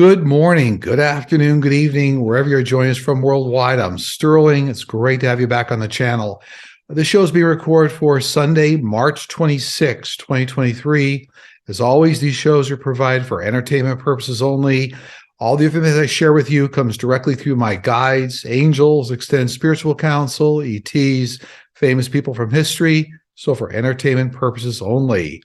Good morning, good afternoon, good evening, wherever you're joining us from worldwide. I'm Sterling. It's great to have you back on the channel. This show is being recorded for Sunday, March 26, 2023. As always, these shows are provided for entertainment purposes only. All the information I share with you comes directly through my guides, angels, extended spiritual counsel, ETs, famous people from history, so for entertainment purposes only.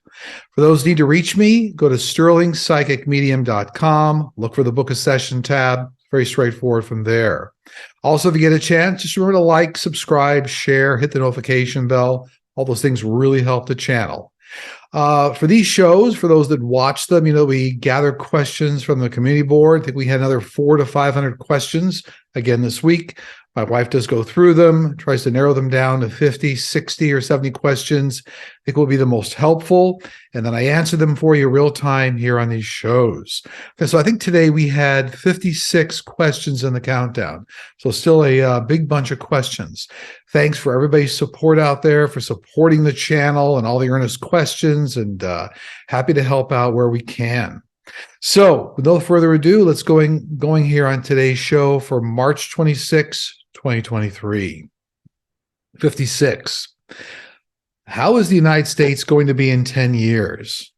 For those who need to reach me, go to sterlingpsychicmedium.com, look for the Book a Session tab. Very straightforward from there. Also, if you get a chance, just remember to like, subscribe, share, hit the notification bell. All those things really help the channel. For these shows, for those that watch them, we gather questions from the community board. I think we had another 400 to 500 questions again this week. My wife does go through them, tries to narrow them down to 50, 60, or 70 questions I think will be the most helpful. And then I answer them for you real time here on these shows. Okay, so I think today we had 56 questions in the countdown. So still a big bunch of questions. Thanks for everybody's support out there, for supporting the channel and all the earnest questions, and happy to help out where we can. So with no further ado, let's going here on today's show for March 26, 2023. 56. How is the United States going to be in 10 years?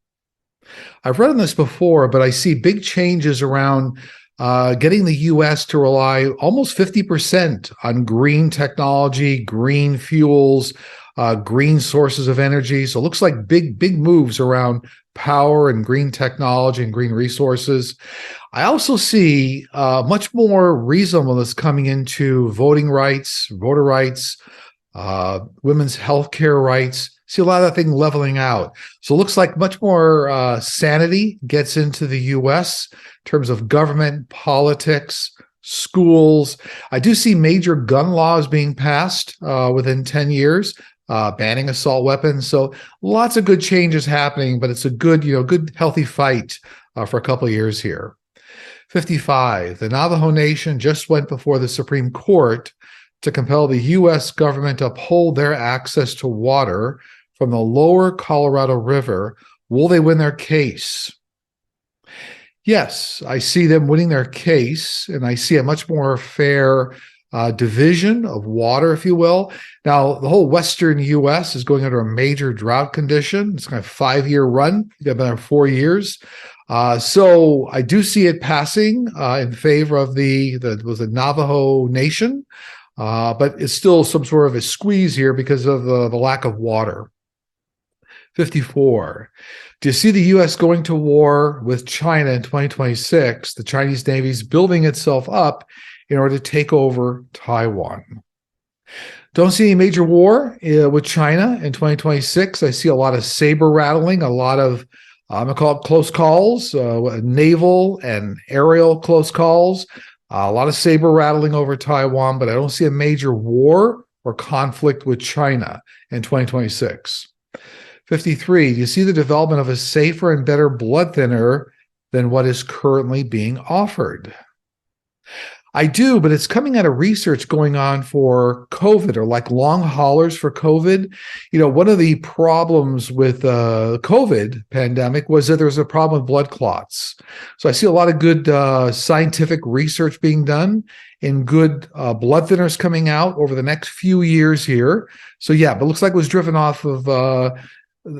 I've read on this before, but I see big changes around getting the U.S. to rely almost 50% on green technology, green fuels, green sources of energy. So it looks like big moves around power and green technology and green resources. I also see much more reasonableness coming into voting rights, voter rights, women's health care rights. See a lot of that thing leveling out. So it looks like much more sanity gets into the U.S. in terms of government, politics, schools. I do see major gun laws being passed within 10 years. Banning assault weapons. So lots of good changes happening, but it's a good, good healthy fight for a couple of years here. 55. The Navajo Nation just went before the Supreme Court to compel the U.S. government to uphold their access to water from the lower Colorado River. Will they win their case? Yes, I see them winning their case, and I see a much more fair division of water, if you will. Now, the whole Western U.S. is going under a major drought condition. It's kind of a 5-year run. You've got about 4 years. So I do see it passing in favor of the Navajo Nation, but it's still some sort of a squeeze here because of the lack of water. 54. Do you see the U.S. going to war with China in 2026? The Chinese Navy is building itself up in order to take over Taiwan. Don't see any major war with China in 2026. I see a lot of saber rattling, a lot of, I'm going to call it close calls, naval and aerial close calls, a lot of saber rattling over Taiwan, but I don't see a major war or conflict with China in 2026. 53, do you see the development of a safer and better blood thinner than what is currently being offered? I do, but it's coming out of research going on for COVID, or like long haulers for COVID. One of the problems with COVID pandemic was that there was a problem with blood clots. So I see a lot of good scientific research being done and good blood thinners coming out over the next few years here. So yeah, but it looks like it was driven off of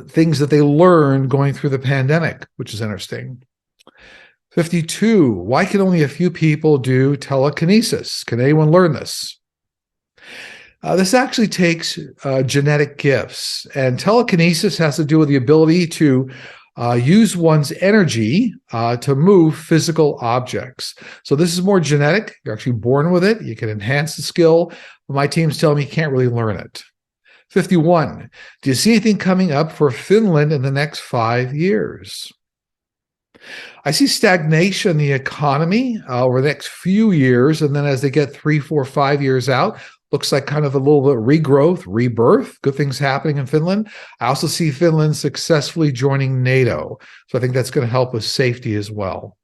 things that they learned going through the pandemic, which is interesting. 52. Why can only a few people do telekinesis? Can anyone learn this? This actually takes genetic gifts, and telekinesis has to do with the ability to use one's energy to move physical objects. So this is more genetic. You're actually born with it. You can enhance the skill. But my team's telling me you can't really learn it. 51. Do you see anything coming up for Finland in the next 5 years? I see stagnation in the economy over the next few years, and then as they get 3, 4, 5 years out, looks like kind of a little bit of regrowth, rebirth, good things happening in Finland. I also see Finland successfully joining NATO, so I think that's going to help with safety as well.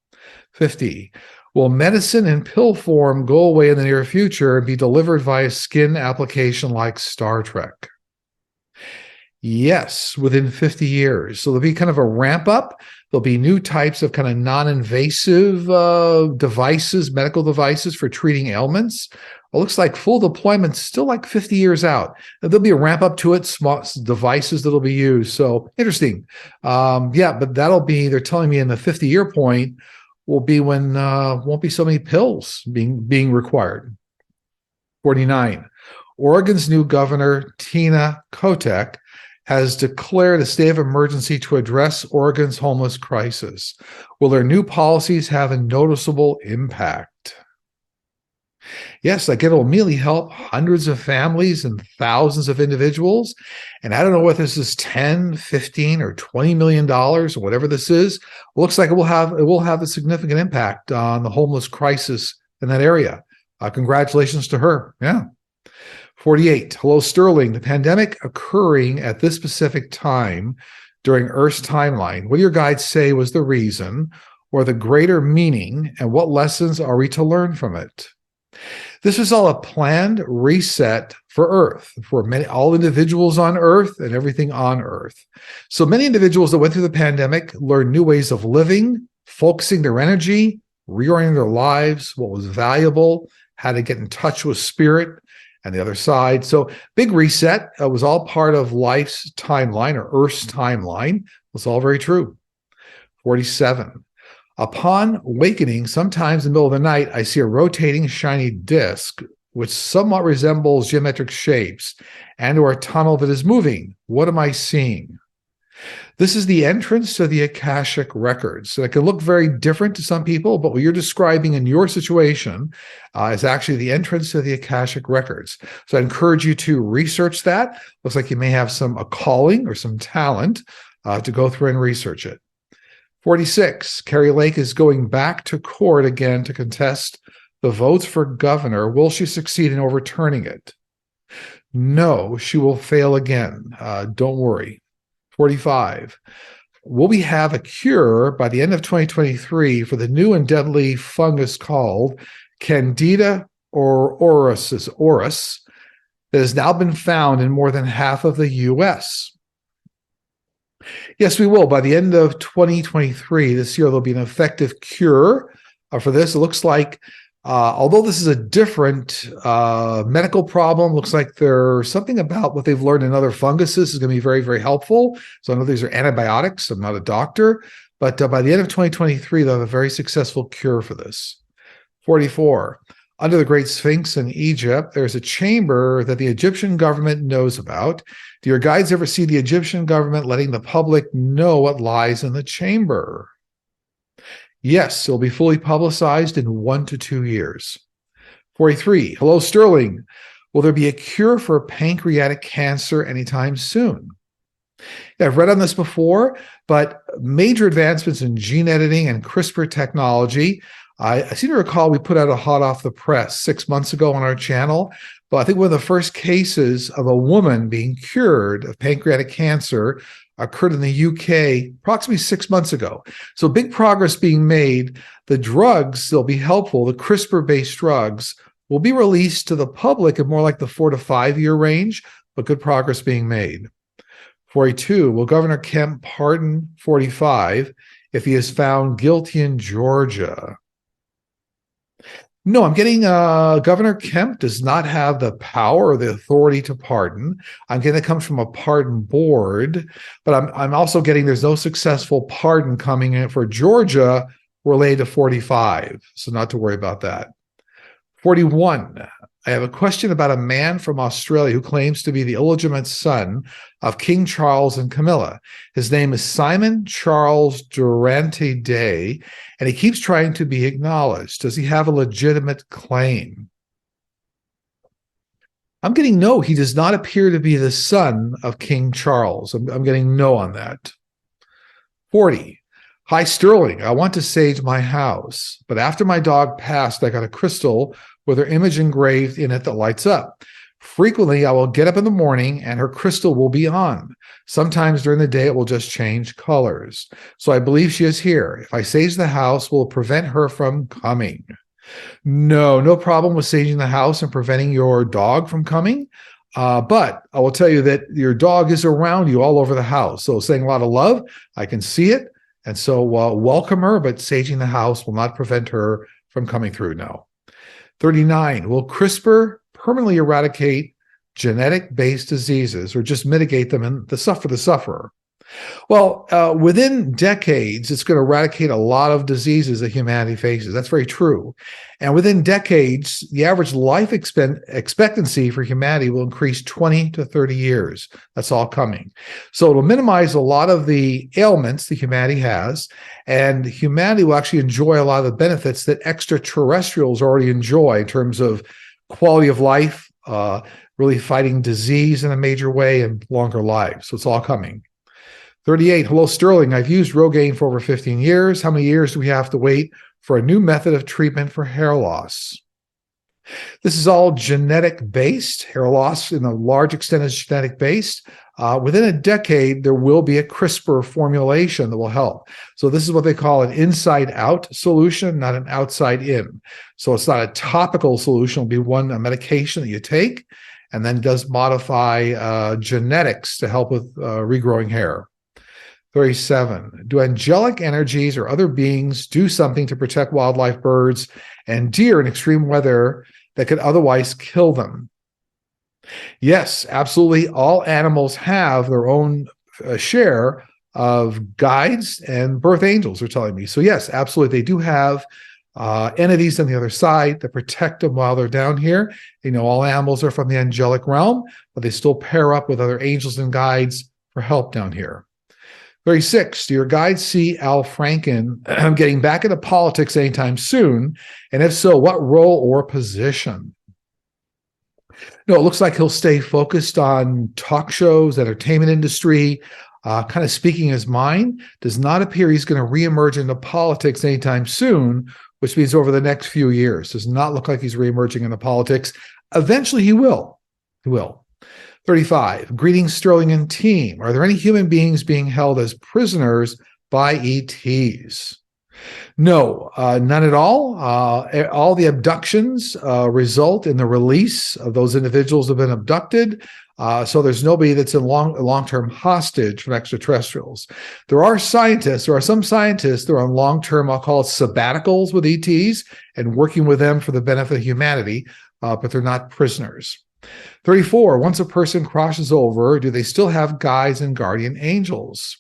50. Will medicine in pill form go away in the near future and be delivered via skin application like Star Trek? Yes, within 50 years. So there'll be kind of a ramp up. There'll be new types of kind of non-invasive devices, medical devices for treating ailments. It looks like full deployment's still like 50 years out. There'll be a ramp up to it, small devices that'll be used. So interesting. But that'll be, they're telling me in the 50-year point will be when won't be so many pills being required. 49. Oregon's new governor, Tina Kotek, has declared a state of emergency to address Oregon's homeless crisis. Will their new policies have a noticeable impact? Yes, like it'll immediately help hundreds of families and thousands of individuals. And I don't know whether this is 10, 15, or $20 million or whatever this is. It looks like it will have a significant impact on the homeless crisis in that area. Congratulations to her. Yeah. 48. Hello, Sterling. The pandemic occurring at this specific time during Earth's timeline. What do your guides say was the reason or the greater meaning, and what lessons are we to learn from it? This is all a planned reset for Earth, for all individuals on Earth and everything on Earth. So many individuals that went through the pandemic learned new ways of living, focusing their energy, reorienting their lives, what was valuable, how to get in touch with spirit and the other side. So big reset was all part of life's timeline, or Earth's timeline. It's all very true. 47. Upon awakening, sometimes in the middle of the night, I see a rotating shiny disc which somewhat resembles geometric shapes and or a tunnel that is moving. What am I seeing? This is the entrance to the Akashic records. So it can look very different to some people, but what you're describing in your situation is actually the entrance to the Akashic records. So I encourage you to research that. Looks like you may have a calling or some talent to go through and research it. 46, Carrie Lake is going back to court again to contest the votes for governor. Will she succeed in overturning it? No, she will fail again. Don't worry. 45, will we have a cure by the end of 2023 for the new and deadly fungus called Candida auris that has now been found in more than half of the U.S.? Yes, we will. By the end of 2023, this year, there'll be an effective cure for this. It looks like, although this is a different medical problem, looks like there's something about what they've learned in other funguses is going to be very, very helpful. So I know these are antibiotics. I'm not a doctor, but by the end of 2023, they'll have a very successful cure for this. 44. Under the Great Sphinx in Egypt, there's a chamber that the Egyptian government knows about. Do your guides ever see the Egyptian government letting the public know what lies in the chamber? Yes, it'll be fully publicized in 1 to 2 years. 43. Hello, Sterling. Will there be a cure for pancreatic cancer anytime soon? Yeah, I've read on this before, but major advancements in gene editing and CRISPR technology. I seem to recall we put out a hot off the press 6 months ago on our channel, but I think one of the first cases of a woman being cured of pancreatic cancer occurred in the UK approximately 6 months ago. So big progress being made. The drugs, they'll be helpful. The CRISPR-based drugs will be released to the public in more like the 4 to 5 year range, but good progress being made. 42, will Governor Kemp pardon 45 if he is found guilty in Georgia? No, I'm getting Governor Kemp does not have the power or the authority to pardon. I'm getting it comes from a pardon board, but I'm also getting there's no successful pardon coming in for Georgia related to 45, so not to worry about that. 41, I have a question about a man from Australia who claims to be the illegitimate son of King Charles and Camilla. His name is Simon Charles Durante Day, and he keeps trying to be acknowledged. Does he have a legitimate claim? I'm getting no. He does not appear to be the son of King Charles. I'm getting no on that. 40. Hi, Sterling. I want to sage my house, but after my dog passed, I got a crystal with her image engraved in it that lights up. Frequently, I will get up in the morning and her crystal will be on. Sometimes during the day, it will just change colors. So I believe she is here. If I sage the house, will it prevent her from coming? No problem with saging the house and preventing your dog from coming. But I will tell you that your dog is around you all over the house. So saying a lot of love, I can see it. And so welcome her, but saging the house will not prevent her from coming through. No. 39, will CRISPR permanently eradicate genetic-based diseases or just mitigate them and for the sufferer? Well, within decades, it's going to eradicate a lot of diseases that humanity faces. That's very true. And within decades, the average life expectancy for humanity will increase 20 to 30 years. That's all coming. So it'll minimize a lot of the ailments that humanity has, and humanity will actually enjoy a lot of the benefits that extraterrestrials already enjoy in terms of quality of life, really fighting disease in a major way, and longer lives. So it's all coming. 38, hello, Sterling. I've used Rogaine for over 15 years. How many years do we have to wait for a new method of treatment for hair loss? This is all genetic-based. Hair loss, in a large extent, is genetic-based. Within a decade, there will be a CRISPR formulation that will help. So this is what they call an inside-out solution, not an outside-in. So it's not a topical solution. It'll be a medication that you take, and then does modify genetics to help with regrowing hair. 37, do angelic energies or other beings do something to protect wildlife, birds, and deer in extreme weather that could otherwise kill them? Yes, absolutely. All animals have their own share of guides and birth angels, they're telling me. So yes, absolutely. They do have entities on the other side that protect them while they're down here. You know, all animals are from the angelic realm, but they still pair up with other angels and guides for help down here. 36, do your guides see Al Franken getting back into politics anytime soon? And if so, what role or position? No, it looks like he'll stay focused on talk shows, entertainment industry, kind of speaking his mind. Does not appear he's going to reemerge into politics anytime soon, which means over the next few years. Does not look like he's reemerging into politics. Eventually he will. He will. 35, greetings, Sterling and team. Are there any human beings being held as prisoners by ETs? No, none at all. All the abductions result in the release of those individuals who have been abducted. So there's nobody that's a long-term hostage from extraterrestrials. There are some scientists that are on long-term, I'll call it sabbaticals with ETs and working with them for the benefit of humanity, but they're not prisoners. 34, once a person crosses over, do they still have guides and guardian angels?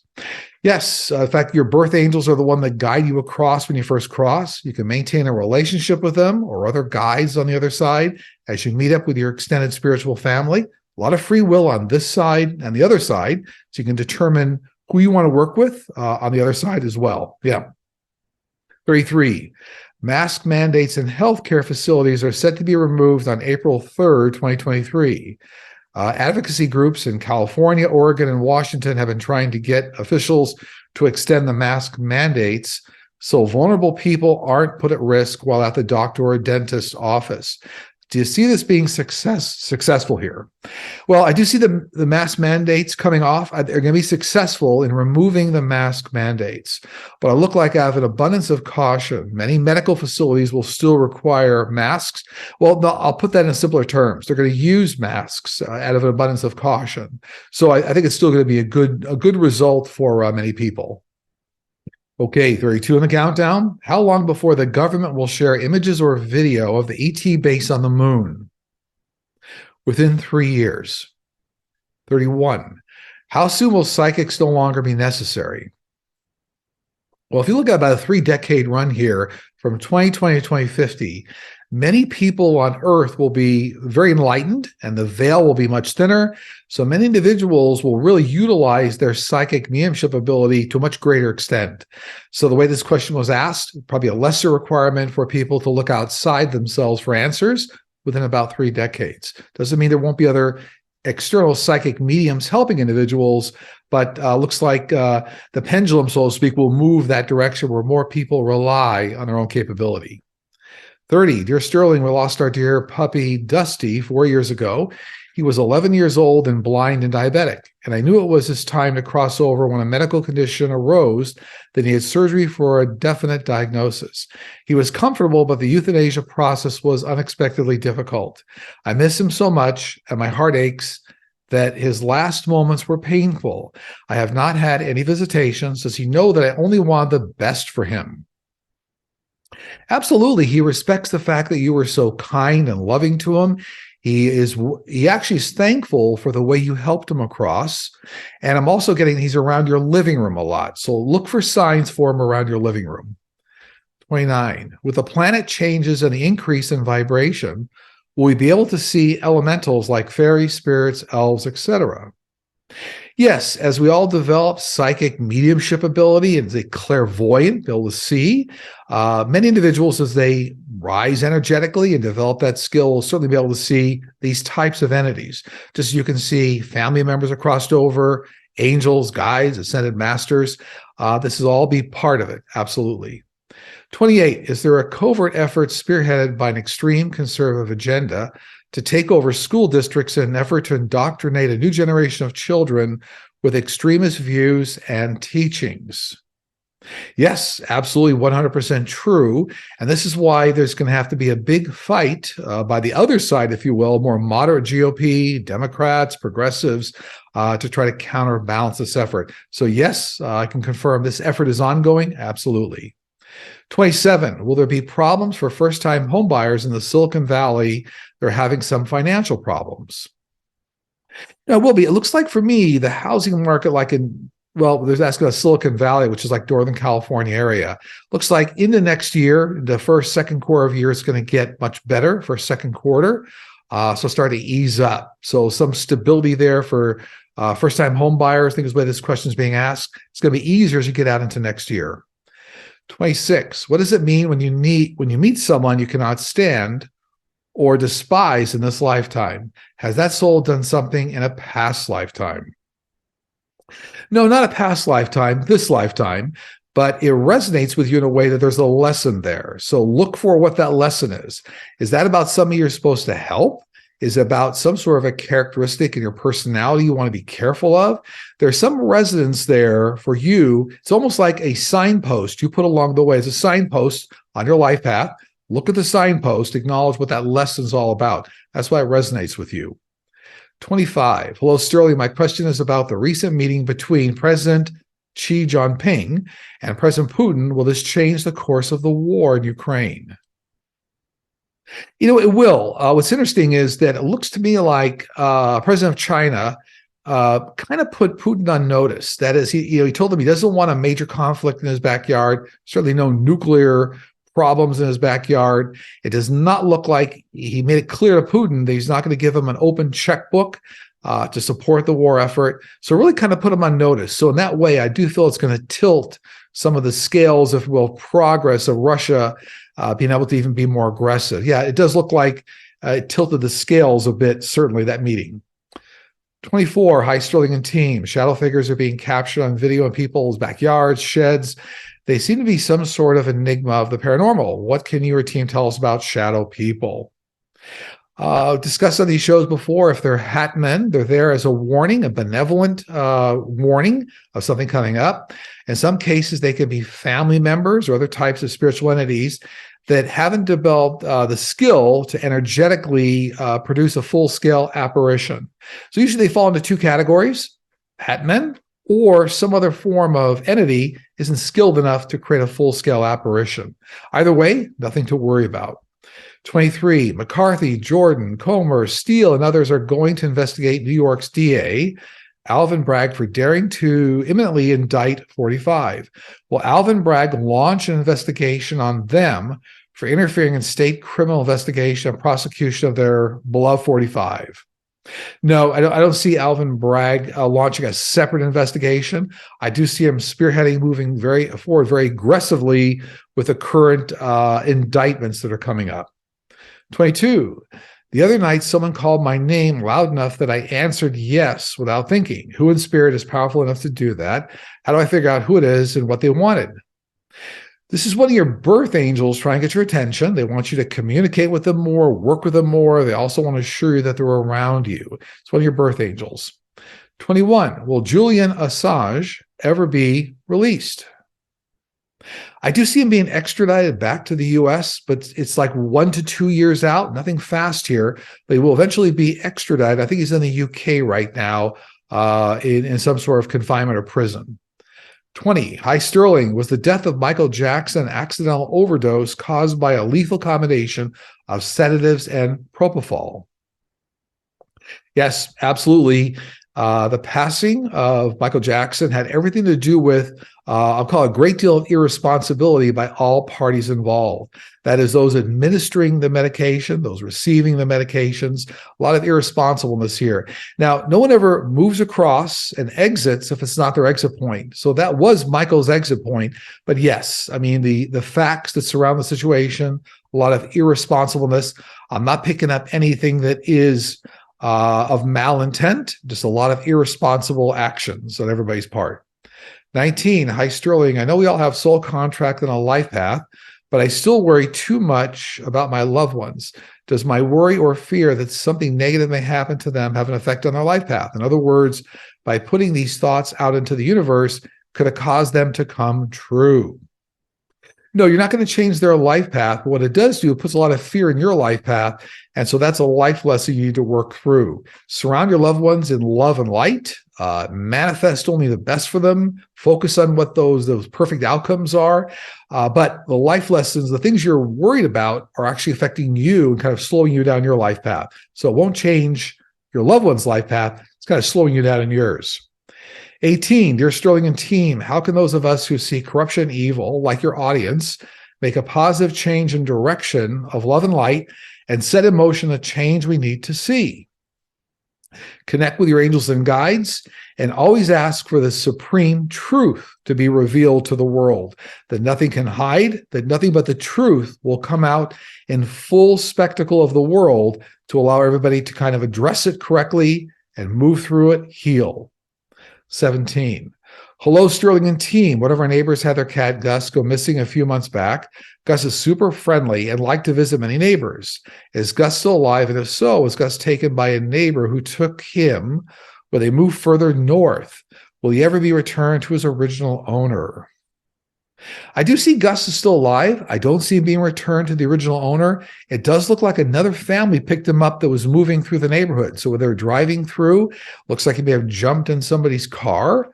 Yes. In fact, your birth angels are the one that guide you across when you first cross. You can maintain a relationship with them or other guides on the other side as you meet up with your extended spiritual family. A lot of free will on this side and the other side, so you can determine who you want to work with on the other side as well. Yeah. 33, mask mandates in healthcare facilities are set to be removed on April 3rd, 2023. Advocacy groups in California, Oregon, and Washington have been trying to get officials to extend the mask mandates so vulnerable people aren't put at risk while at the doctor or dentist's office. Do you see this being successful here? Well, I do see the mask mandates coming off. They're going to be successful in removing the mask mandates. But I look like I have an abundance of caution. Many medical facilities will still require masks. Well, no, I'll put that in simpler terms. They're going to use masks out of an abundance of caution. So I think it's still going to be a good result for many people. Okay, 32 in the countdown. How long before the government will share images or video of the ET base on the moon? Within 3 years. 31. How soon will psychics no longer be necessary? Well, if you look at about a 3-decade run here from 2020 to 2050, many people on Earth will be very enlightened and the veil will be much thinner. So many individuals will really utilize their psychic mediumship ability to a much greater extent. So the way this question was asked, probably a lesser requirement for people to look outside themselves for answers within about 3 decades. Doesn't mean there won't be other external psychic mediums helping individuals, but looks like the pendulum, so to speak, will move that direction where more people rely on their own capability. 30, dear Sterling, we lost our dear puppy Dusty 4 years ago. He was 11 years old and blind and diabetic, and I knew it was his time to cross over when a medical condition arose that needed surgery for a definite diagnosis. He was comfortable, but the euthanasia process was unexpectedly difficult. I miss him so much, and my heart aches that his last moments were painful. I have not had any visitations. Does he know that I only want the best for him? Absolutely. He respects the fact that you were so kind and loving to him. He actually is thankful for the way you helped him across. And I'm also getting he's around your living room a lot. So look for signs for him around your living room. 29. With the planet changes and the increase in vibration, will we be able to see elementals like fairies, spirits, elves, etc.? Yes, as we all develop psychic mediumship ability and as a clairvoyant, be able to see, many individuals, as they rise energetically and develop that skill, will certainly be able to see these types of entities. Just as you can see family members are crossed over, angels, guides, ascended masters. This will all be part of it, absolutely. 28, is there a covert effort spearheaded by an extreme conservative agenda to take over school districts in an effort to indoctrinate a new generation of children with extremist views and teachings? Yes, absolutely 100% true. And this is why there's going to have to be a big fight by the other side, if you will, more moderate GOP, Democrats, progressives, to try to counterbalance this effort. So yes, I can confirm this effort is ongoing. Absolutely. 27, will there be problems for first-time homebuyers in the Silicon Valley? They're having some financial problems. No, it will be. It looks like for me, the housing market, there's asking about Silicon Valley, which is like Northern California area. Looks like in the next year, the second quarter of the year is going to get much better for second quarter. So start to ease up. So some stability there for first-time home buyers. I think is the way this question is being asked. It's going to be easier as you get out into next year. 26. What does it mean when you meet someone you cannot stand or despise in this lifetime? Has that soul done something in a past lifetime? No, not a past lifetime, this lifetime, but it resonates with you in a way that there's a lesson there. So look for what that lesson is. Is that about somebody you're supposed to help? Is it about some sort of a characteristic in your personality you want to be careful of? There's some resonance there for you. It's almost like a signpost you put along the way. As a signpost on your life path. Look at the signpost, acknowledge what that lesson's all about. That's why it resonates with you. 25. Hello, Sterling. My question is about the recent meeting between President Xi Jinping and President Putin. Will this change the course of the war in Ukraine? It will. What's interesting is that it looks to me like President of China kind of put Putin on notice. That is, he told him he doesn't want a major conflict in his backyard, certainly no nuclear problems in his backyard. It does not look like he made it clear to Putin that he's not going to give him an open checkbook to support the war effort. So really kind of put him on notice. So in that way, I do feel it's going to tilt some of the scales, if you will, progress of Russia being able to even be more aggressive. Yeah, it does look like it tilted the scales a bit, certainly, that meeting. 24, hi, Sterling and team. Shadow figures are being captured on video in people's backyards, sheds. They seem to be some sort of enigma of the paranormal. What can your team tell us about shadow people? Discussed on these shows before, if they're hat men, they're there as a warning, a benevolent warning of something coming up. In some cases, they can be family members or other types of spiritual entities that haven't developed the skill to energetically produce a full-scale apparition. So usually they fall into two categories: hat men, or some other form of entity isn't skilled enough to create a full-scale apparition. Either way, nothing to worry about. 23, McCarthy, Jordan, Comer, Steele, and others are going to investigate New York's DA, Alvin Bragg, for daring to imminently indict 45. Will Alvin Bragg launch an investigation on them for interfering in state criminal investigation and prosecution of their beloved 45? No, I don't see Alvin Bragg launching a separate investigation. I do see him spearheading, moving forward very aggressively with the current indictments that are coming up. 22, the other night someone called my name loud enough that I answered yes without thinking. Who in spirit is powerful enough to do that? How do I figure out who it is and what they wanted? This is one of your birth angels trying to get your attention. They want you to communicate with them more, work with them more. They also want to assure you that they're around you. It's one of your birth angels. 21, will Julian Assange ever be released? I do see him being extradited back to the US, but it's like 1 to 2 years out, nothing fast here. But he will eventually be extradited. I think he's in the UK right now in some sort of confinement or prison. 20. Hi, Sterling. Was the death of Michael Jackson an accidental overdose caused by a lethal combination of sedatives and propofol? Yes, absolutely. The passing of Michael Jackson had everything to do with, I'll call it a great deal of irresponsibility by all parties involved. That is, those administering the medication, those receiving the medications, a lot of irresponsibleness here. Now, no one ever moves across and exits if it's not their exit point. So that was Michael's exit point. But yes, I mean, the facts that surround the situation, a lot of irresponsibleness. I'm not picking up anything that is of malintent, just a lot of irresponsible actions on everybody's part. 19. Hi, Sterling. I know we all have soul contract and a life path, but I still worry too much about my loved ones. Does my worry or fear that something negative may happen to them have an effect on their life path? In other words, by putting these thoughts out into the universe, could it cause them to come true? No, you're not going to change their life path. But what it does do, it puts a lot of fear in your life path. And so that's a life lesson you need to work through. Surround your loved ones in love and light. Manifest only the best for them. Focus on what those perfect outcomes are. But the life lessons, the things you're worried about are actually affecting you and kind of slowing you down your life path. So it won't change your loved one's life path. It's kind of slowing you down in yours. 18, dear Sterling and team, how can those of us who see corruption and evil, like your audience, make a positive change in direction of love and light and set in motion the change we need to see? Connect with your angels and guides and always ask for the supreme truth to be revealed to the world, that nothing can hide, that nothing but the truth will come out in full spectacle of the world to allow everybody to kind of address it correctly and move through it, heal. 17. Hello, Sterling and team. One of our neighbors had their cat Gus go missing a few months back. Gus is super friendly and liked to visit many neighbors. Is Gus still alive? And if so, was Gus taken by a neighbor who took him? Will they move further north? Will he ever be returned to his original owner? I do see Gus is still alive. I don't see him being returned to the original owner. It does look like another family picked him up that was moving through the neighborhood. So when they're driving through, looks like he may have jumped in somebody's car.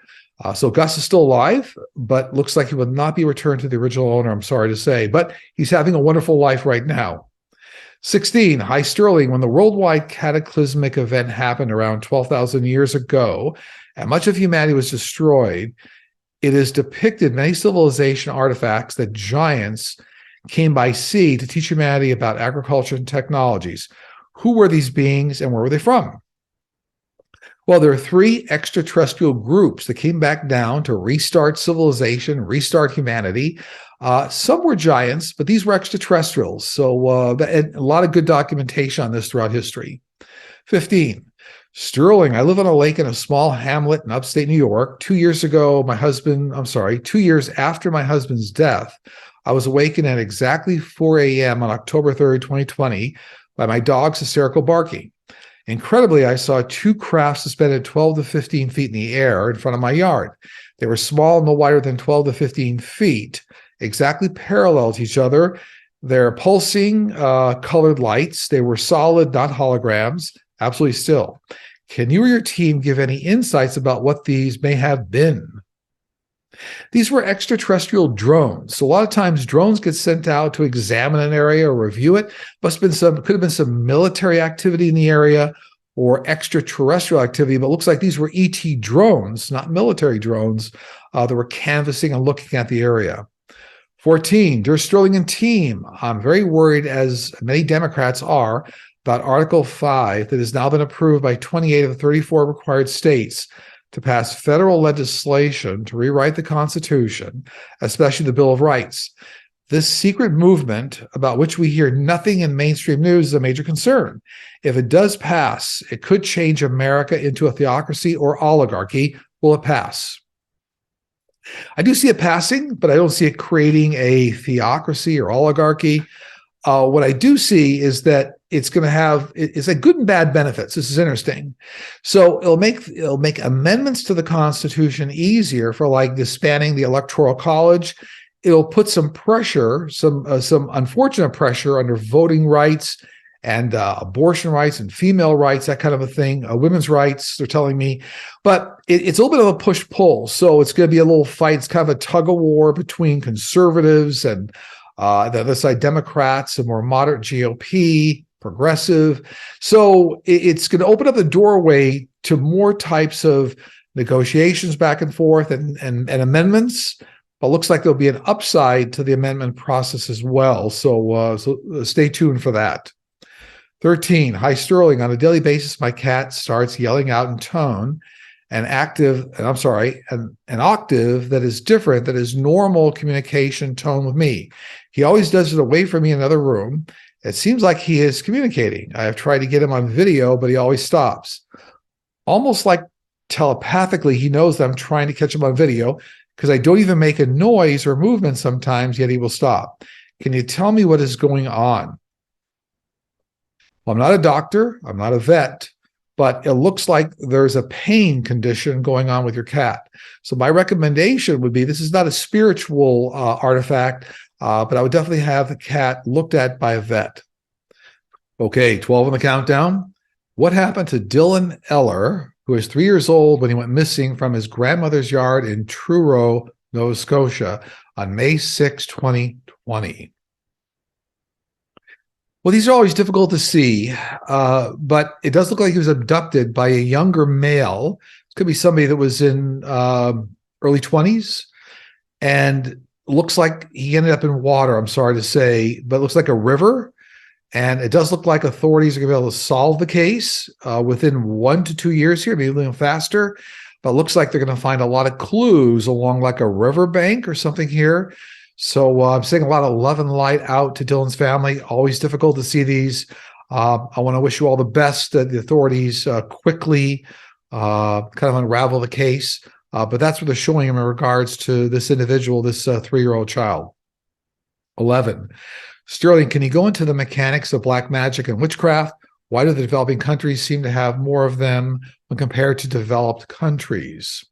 So Gus is still alive, but looks like he will not be returned to the original owner, I'm sorry to say. But he's having a wonderful life right now. 16. Hi, Sterling. When the worldwide cataclysmic event happened around 12,000 years ago, and much of humanity was destroyed, it is depicted many civilization artifacts that giants came by sea to teach humanity about agriculture and technologies. Who were these beings and where were they from? Well, there are 3 extraterrestrial groups that came back down to restart civilization, restart humanity. Some were giants, but these were extraterrestrials. So and a lot of good documentation on this throughout history. 15. Sterling, I live on a lake in a small hamlet in upstate New York. 2 years after my husband's death, I was awakened at exactly 4 a.m. on October 3rd, 2020, by my dog's hysterical barking. Incredibly, I saw 2 craft suspended 12 to 15 feet in the air in front of my yard. They were small, no wider than 12 to 15 feet, exactly parallel to each other. They're pulsing colored lights. They were solid, not holograms. Absolutely still. Can you or your team give any insights about what these may have been? These were extraterrestrial drones. So a lot of times drones get sent out to examine an area or review it. Could have been some military activity in the area or extraterrestrial activity, but it looks like these were ET drones, not military drones, that were canvassing and looking at the area. 14, dear Sterling and team, I'm very worried, as many Democrats are, about Article 5 that has now been approved by 28 of the 34 required states to pass federal legislation to rewrite the Constitution, especially the Bill of Rights. This secret movement, about which we hear nothing in mainstream news, is a major concern. If it does pass, it could change America into a theocracy or oligarchy. Will it pass? I do see it passing, but I don't see it creating a theocracy or oligarchy. What I do see is that it's going to have, it's a good and bad benefits. This is interesting. So it'll make amendments to the Constitution easier for like disbanding the Electoral College it'll put some pressure, some unfortunate pressure under voting rights and abortion rights and female rights, that kind of a thing, women's rights, they're telling me. But it's a little bit of a push-pull. So it's going to be a little fight. It's kind of a tug-of-war between conservatives and the other side, Democrats, and more moderate GOP, progressive. So it's going to open up the doorway to more types of negotiations back and forth and amendments. But looks like there'll be an upside to the amendment process as well. So stay tuned for that. 13, hi Sterling. On a daily basis, my cat starts yelling out in tone an octave that is different, that is normal communication tone with me. He always does it away from me in another room. It seems like he is communicating. I have tried to get him on video, but he always stops. Almost like telepathically, he knows that I'm trying to catch him on video because I don't even make a noise or movement sometimes, yet he will stop. Can you tell me what is going on? Well, I'm not a doctor. I'm not a vet, but it looks like there's a pain condition going on with your cat. So my recommendation would be, this is not a spiritual artifact, but I would definitely have the cat looked at by a vet. Okay, 12 on the countdown. What happened to Dylan Eller, who was 3 years old when he went missing from his grandmother's yard in Truro, Nova Scotia on May 6, 2020? Well, these are always difficult to see, but it does look like he was abducted by a younger male. It could be somebody that was in early 20s, and looks like he ended up in water, I'm sorry to say, but it looks like a river. And it does look like authorities are going to be able to solve the case within 1 to 2 years here, maybe a little faster. But it looks like they're going to find a lot of clues along like a riverbank or something here. So I'm seeing a lot of love and light out to Dylan's family. Always difficult to see these. I want to wish you all the best, that the authorities quickly kind of unravel the case. But that's what they're showing him in regards to this individual, this 3-year-old child. 11. Sterling, can you go into the mechanics of black magic and witchcraft? Why do the developing countries seem to have more of them when compared to developed countries?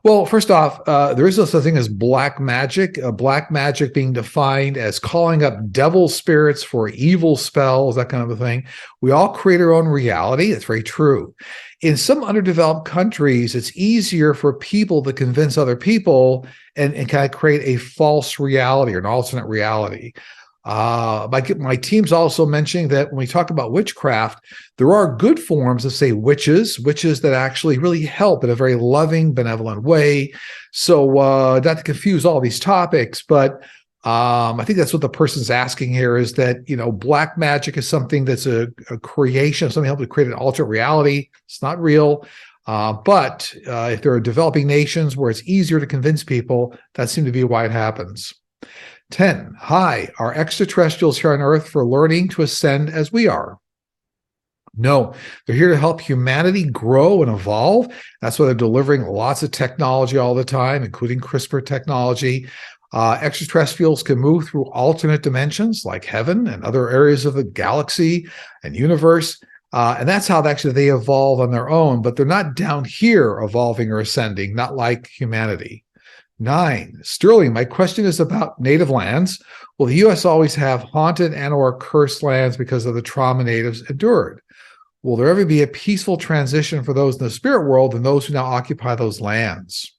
Well, first off, there is no such thing as black magic. Black magic being defined as calling up devil spirits for evil spells, that kind of a thing. We all create our own reality. It's very true. In some underdeveloped countries, it's easier for people to convince other people and kind of create a false reality or an alternate reality. My team's also mentioning that when we talk about witchcraft, there are good forms of, say, witches that actually really help in a very loving, benevolent way. So not to confuse all these topics, but I think that's what the person's asking here, is that, black magic is something that's a creation, something helping to create an alternate reality. It's not real. But if there are developing nations where it's easier to convince people, that seems to be why it happens. 10. Hi, are extraterrestrials here on Earth for learning to ascend as we are? No, they're here to help humanity grow and evolve. That's why they're delivering lots of technology all the time, including CRISPR technology. Extraterrestrials can move through alternate dimensions like heaven and other areas of the galaxy and universe. And that's how actually they evolve on their own, but they're not down here evolving or ascending, not like humanity. 9. Sterling, my question is about native lands. Will the U.S. always have haunted and or cursed lands because of the trauma natives endured? Will there ever be a peaceful transition for those in the spirit world and those who now occupy those lands?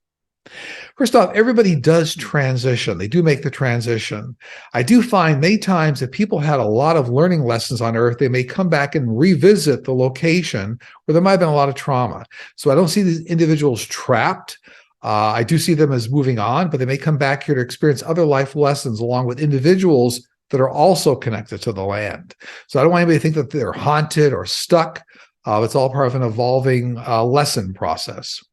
First off, everybody does transition. They do make the transition. I do find many times that people had a lot of learning lessons on Earth. They may come back and revisit the location where there might have been a lot of trauma. So I don't see these individuals trapped. I do see them as moving on, but they may come back here to experience other life lessons along with individuals that are also connected to the land. So I don't want anybody to think that they're haunted or stuck. It's all part of an evolving lesson process.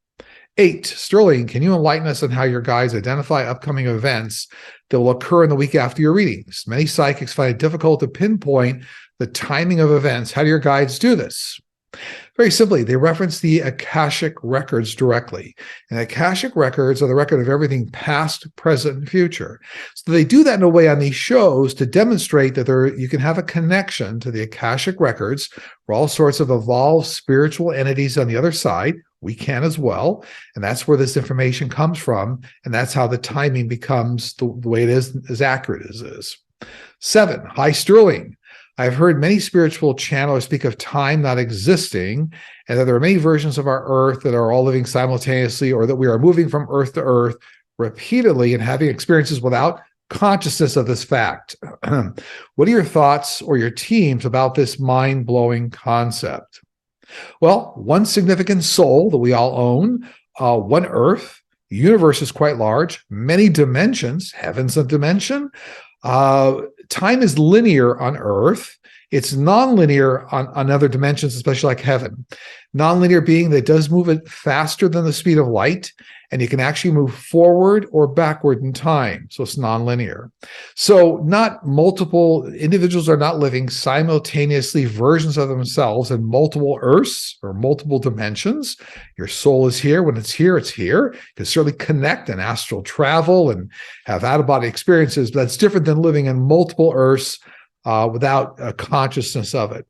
8. Sterling, can you enlighten us on how your guides identify upcoming events that will occur in the week after your readings? Many psychics find it difficult to pinpoint the timing of events. How do your guides do this? Very simply, they reference the Akashic records directly. And Akashic records are the record of everything past, present, and future. So they do that in a way on these shows to demonstrate that you can have a connection to the Akashic records for all sorts of evolved spiritual entities on the other side, we can as well. And that's where this information comes from. And that's how the timing becomes the way it is, as accurate as it is. 7, hi, Sterling. I've heard many spiritual channelers speak of time not existing, and that there are many versions of our Earth that are all living simultaneously, or that we are moving from Earth to Earth repeatedly and having experiences without consciousness of this fact. What are your thoughts or your teams about this mind-blowing concept? Well, one significant soul that we all own, one Earth, the universe is quite large, many dimensions, heaven's a dimension. Time is linear on Earth. It's nonlinear on other dimensions, especially like heaven. Nonlinear being that it does move it faster than the speed of light, and you can actually move forward or backward in time. So it's nonlinear. So not multiple individuals are not living simultaneously versions of themselves in multiple Earths or multiple dimensions. Your soul is here. When it's here, it's here. You can certainly connect and astral travel and have out-of-body experiences, but that's different than living in multiple Earths without a consciousness of it.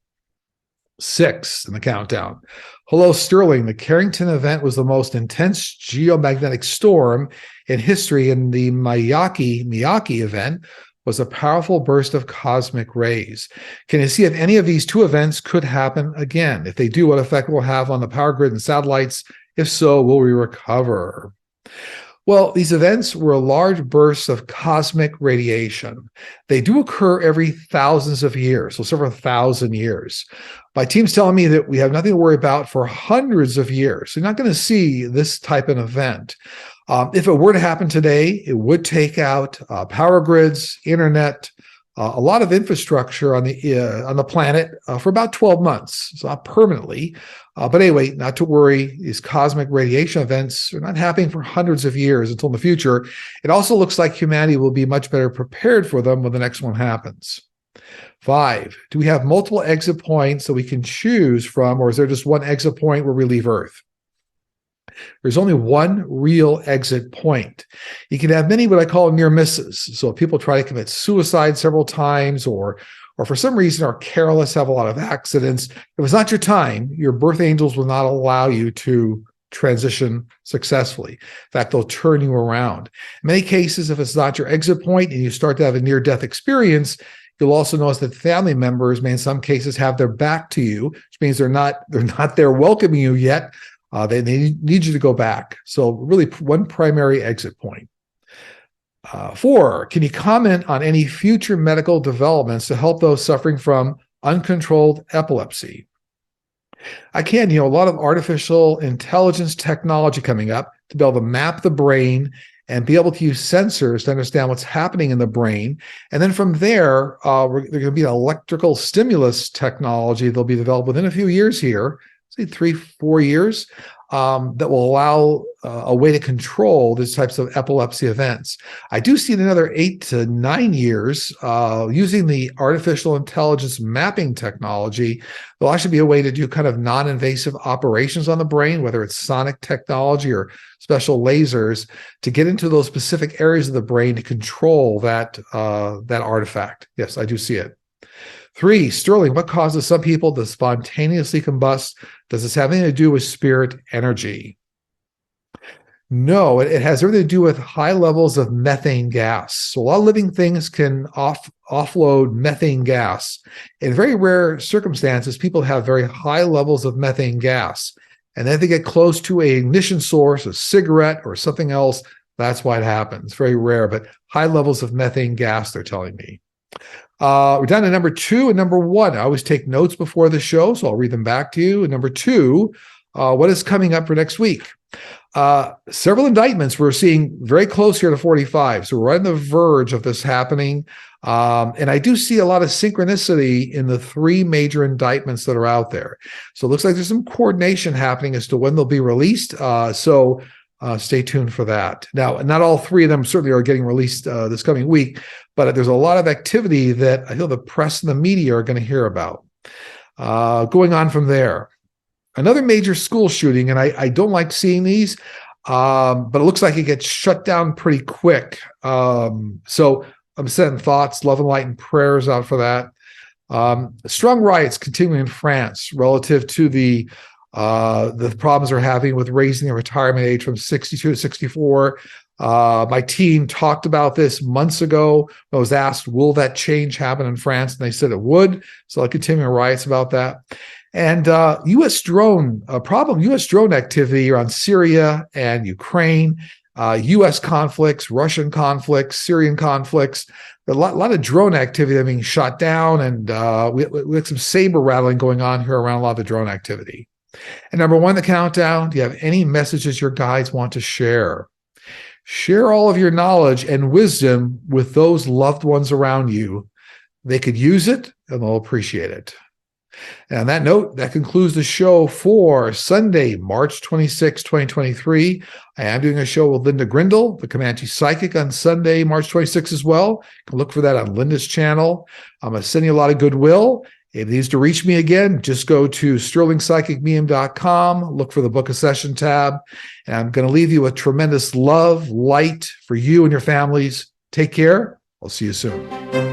6 in the countdown. Hello, Sterling. The Carrington event was the most intense geomagnetic storm in history, and the Miyake event was a powerful burst of cosmic rays. Can you see if any of these two events could happen again? If they do, what effect will have on the power grid and satellites? If so, will we recover? Well, these events were large bursts of cosmic radiation. They do occur every thousands of years, so several thousand years. My team's telling me that we have nothing to worry about for hundreds of years. So you're not going to see this type of event. If it were to happen today, it would take out power grids, internet, a lot of infrastructure on the planet for about 12 months, so not permanently. But anyway, not to worry. These cosmic radiation events are not happening for hundreds of years until in the future. It also looks like humanity will be much better prepared for them when the next one happens. 5, do we have multiple exit points that we can choose from, or is there just one exit point where we leave Earth? There's only one real exit point. You can have many what I call near misses. So if people try to commit suicide several times, or for some reason are careless, have a lot of accidents, if it's not your time, your birth angels will not allow you to transition successfully. In fact, they'll turn you around. In many cases, if it's not your exit point and you start to have a near-death experience, you'll also notice that family members may in some cases have their back to you, which means they're not there welcoming you yet. They need you to go back. So really one primary exit point. 4, can you comment on any future medical developments to help those suffering from uncontrolled epilepsy? I can, a lot of artificial intelligence technology coming up to be able to map the brain and be able to use sensors to understand what's happening in the brain. And then from there, there's going to be an electrical stimulus technology that'll be developed within a few years here, say 3-4 years, that will allow a way to control these types of epilepsy events. I do see in another 8 to 9 years, using the artificial intelligence mapping technology, there'll actually be a way to do kind of non-invasive operations on the brain, whether it's sonic technology or special lasers, to get into those specific areas of the brain to control that artifact. Yes, I do see it. 3, Sterling, what causes some people to spontaneously combust? Does this have anything to do with spirit energy? No, it has everything to do with high levels of methane gas. So a lot of living things can offload methane gas. In very rare circumstances, people have very high levels of methane gas. And then if they get close to an ignition source, a cigarette or something else, that's why it happens. Very rare, but high levels of methane gas, they're telling me. We're down to number 2 and number 1. I always take notes before the show, so I'll read them back to you. And number 2, what is coming up for next week? Several indictments we're seeing very close here to 45. So we're on the verge of this happening. And I do see a lot of synchronicity in the 3 major indictments that are out there. So it looks like there's some coordination happening as to when they'll be released. So stay tuned for that. Now, not all 3 of them certainly are getting released this coming week, but there's a lot of activity that I feel the press and the media are going to hear about. Going on from there. Another major school shooting, and I don't like seeing these, but it looks like it gets shut down pretty quick. So I'm sending thoughts, love and light and prayers out for that. Strong riots continuing in France relative to the the problems they're having with raising the retirement age from 62 to 64. My team talked about this months ago. I was asked, will that change happen in France? And they said it would. So I'll continue riots about that. And U.S. drone activity around Syria and Ukraine, U.S. conflicts, Russian conflicts, Syrian conflicts. A lot of drone activity that being shot down, and we had some saber rattling going on here around a lot of the drone activity. And number one, the countdown. Do you have any messages your guides want to share? Share all of your knowledge and wisdom with those loved ones around you. They could use it and they'll appreciate it. And on that note, that concludes the show for Sunday, March 26, 2023. I am doing a show with Linda Grindle, the Comanche Psychic, on Sunday, March 26 as well. You can look for that on Linda's channel. I'm going to send you a lot of goodwill. If it needs to reach me again, just go to sterlingpsychicmedium.com, look for the Book a Session tab, and I'm going to leave you with tremendous love, light for you and your families. Take care. I'll see you soon.